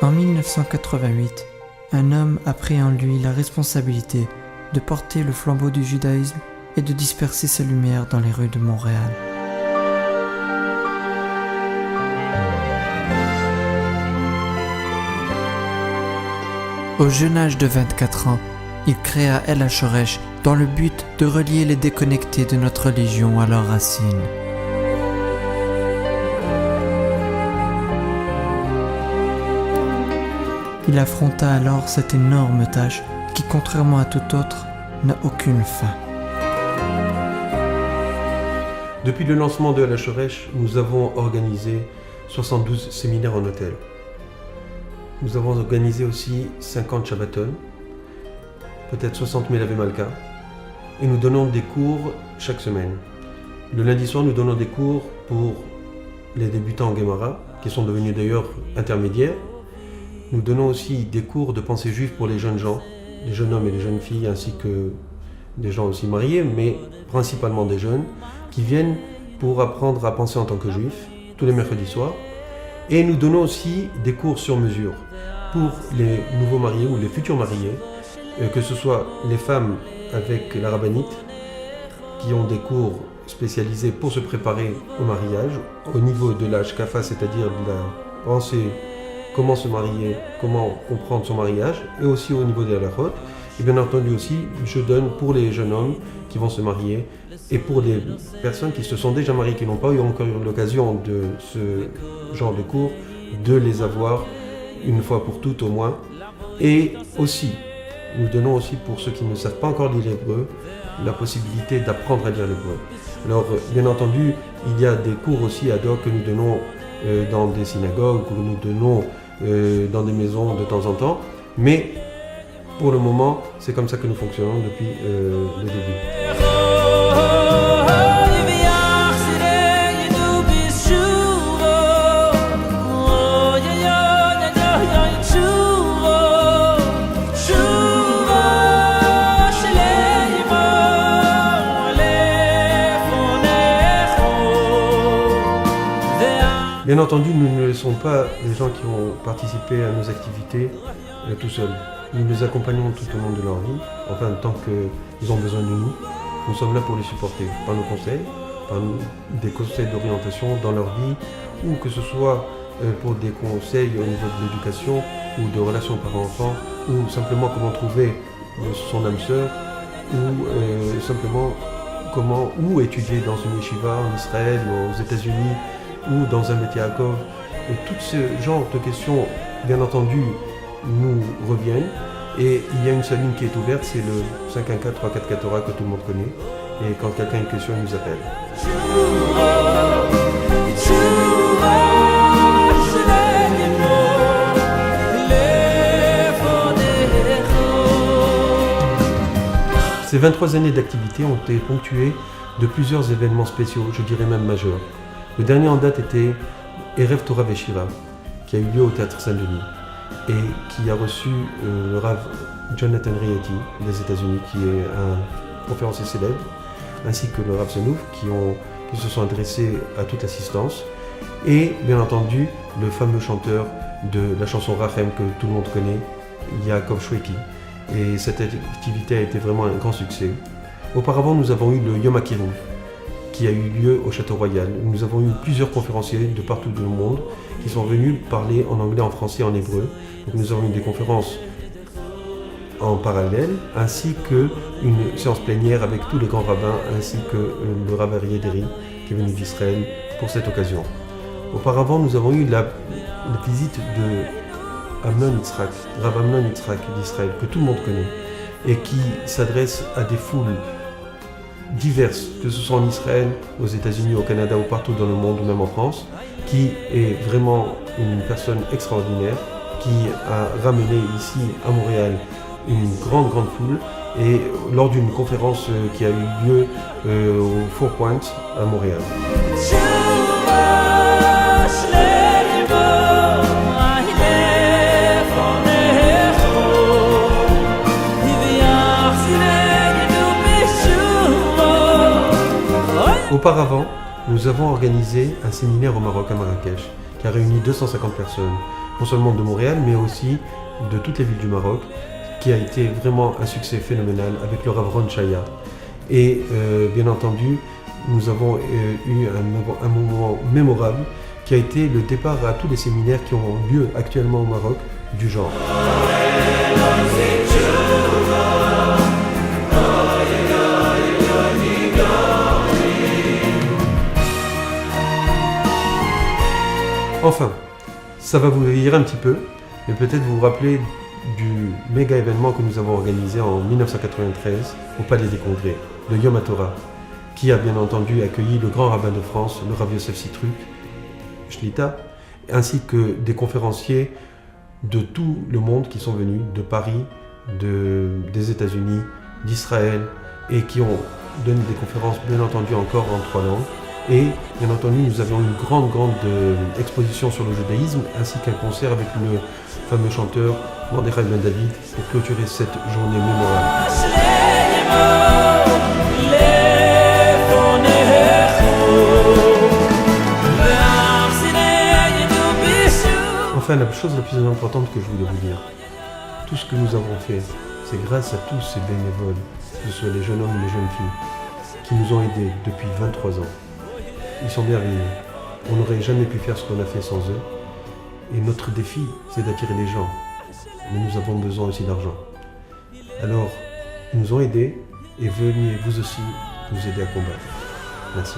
En 1988, un homme a pris en lui la responsabilité de porter le flambeau du judaïsme et de disperser sa lumière dans les rues de Montréal. Au jeune âge de 24 ans, il créa El HaShoresh dans le but de relier les déconnectés de notre religion à leurs racines. Il affronta alors cette énorme tâche qui, contrairement à toute autre, n'a aucune fin. Depuis le lancement de El HaShoresh, nous avons organisé 72 séminaires en hôtel. Nous avons organisé aussi 50 Shabbaton, peut-être 60 000 Ave Malka, et nous donnons des cours chaque semaine. Le lundi soir, nous donnons des cours pour les débutants en Gemara, qui sont devenus d'ailleurs intermédiaires. Nous donnons aussi des cours de pensée juive pour les jeunes gens, les jeunes hommes et les jeunes filles, ainsi que des gens aussi mariés, mais principalement des jeunes, qui viennent pour apprendre à penser en tant que juifs, tous les mercredis soirs. Et nous donnons aussi des cours sur mesure pour les nouveaux mariés ou les futurs mariés, que ce soit les femmes avec la rabbinite, qui ont des cours spécialisés pour se préparer au mariage, au niveau de la Hashkafa, c'est-à-dire de la pensée, comment se marier, comment comprendre son mariage, et aussi au niveau des halachot. Et bien entendu aussi, je donne pour les jeunes hommes qui vont se marier, et pour les personnes qui se sont déjà mariées, qui n'ont pas eu encore eu l'occasion de ce genre de cours, de les avoir une fois pour toutes au moins. Et aussi, nous donnons aussi pour ceux qui ne savent pas encore lire l'hébreu, la possibilité d'apprendre à lire l'hébreu. Alors, bien entendu, il y a des cours aussi ad hoc que nous donnons dans des synagogues, que nous donnons dans des maisons de temps en temps, mais pour le moment, c'est comme ça que nous fonctionnons depuis le début. Bien entendu, nous ne laissons pas les gens qui ont participé à nos activités tout seuls. Nous les accompagnons tout au long de leur vie, enfin tant qu'ils ont besoin de nous. Nous sommes là pour les supporter, par nos conseils, par des conseils d'orientation dans leur vie, ou que ce soit pour des conseils au niveau de l'éducation, ou de relations parents-enfants, ou simplement comment trouver son âme sœur, ou simplement où étudier dans une yeshiva en Israël, ou aux États-Unis, ou dans un Bet Yaakov. Et tout ce genre de questions, bien entendu, nous reviennent. Et il y a une seule ligne qui est ouverte, c'est le 514-344 Torah que tout le monde connaît. Et quand quelqu'un a une question, il nous appelle. Ces 23 années d'activité ont été ponctuées de plusieurs événements spéciaux, je dirais même majeurs. Le dernier en date était Erev Torah Veshiva, qui a eu lieu au Théâtre Saint-Denis et qui a reçu le Rav Jonathan Rieti des États-Unis, qui est un conférencier célèbre, ainsi que le Rav Zenouf, qui se sont adressés à toute l'assistance, et bien entendu le fameux chanteur de la chanson Rachem que tout le monde connaît, Yaakov Shweki. Et cette activité a été vraiment un grand succès. Auparavant, nous avons eu le Yom HaKiruv, qui a eu lieu au Château Royal. Nous avons eu plusieurs conférenciers de partout dans le monde qui sont venus parler en anglais, en français, en hébreu. Donc nous avons eu des conférences en parallèle, ainsi qu'une séance plénière avec tous les grands rabbins, ainsi que le Rav Aryeh Deri qui est venu d'Israël pour cette occasion. Auparavant, nous avons eu la visite de Amnon Yitzhak, Rav Amnon Yitzhak d'Israël, que tout le monde connaît, et qui s'adresse à des foules diverses, que ce soit en Israël, aux États-Unis, au Canada ou partout dans le monde, ou même en France, qui est vraiment une personne extraordinaire, qui a ramené ici à Montréal une grande foule, et lors d'une conférence qui a eu lieu au Four Points à Montréal. Auparavant, nous avons organisé un séminaire au Maroc, à Marrakech, qui a réuni 250 personnes, non seulement de Montréal, mais aussi de toutes les villes du Maroc, qui a été vraiment un succès phénoménal avec le Rav Ron Chaya. Et bien entendu, nous avons eu un moment mémorable qui a été le départ à tous les séminaires qui ont lieu actuellement au Maroc du genre. Enfin, ça va vous vieillir un petit peu, mais peut-être vous vous rappelez du méga événement que nous avons organisé en 1993 au Palais des Congrès, le Yom HaTorah, qui a bien entendu accueilli le grand rabbin de France, le Rav Yosef Sitruk, Shlita, ainsi que des conférenciers de tout le monde qui sont venus, de Paris, des États-Unis, d'Israël, et qui ont donné des conférences bien entendu encore en 3 langues. Et bien entendu, nous avions une grande exposition sur le judaïsme, ainsi qu'un concert avec le fameux chanteur Mordechai Ben David pour clôturer cette journée mémorable. Enfin, la chose la plus importante que je voulais vous dire, tout ce que nous avons fait, c'est grâce à tous ces bénévoles, que ce soit les jeunes hommes ou les jeunes filles, qui nous ont aidés depuis 23 ans. Ils sont merveilleux. On n'aurait jamais pu faire ce qu'on a fait sans eux. Et notre défi, c'est d'attirer les gens. Mais nous avons besoin aussi d'argent. Alors, ils nous ont aidés et venez vous aussi nous aider à combattre. Merci.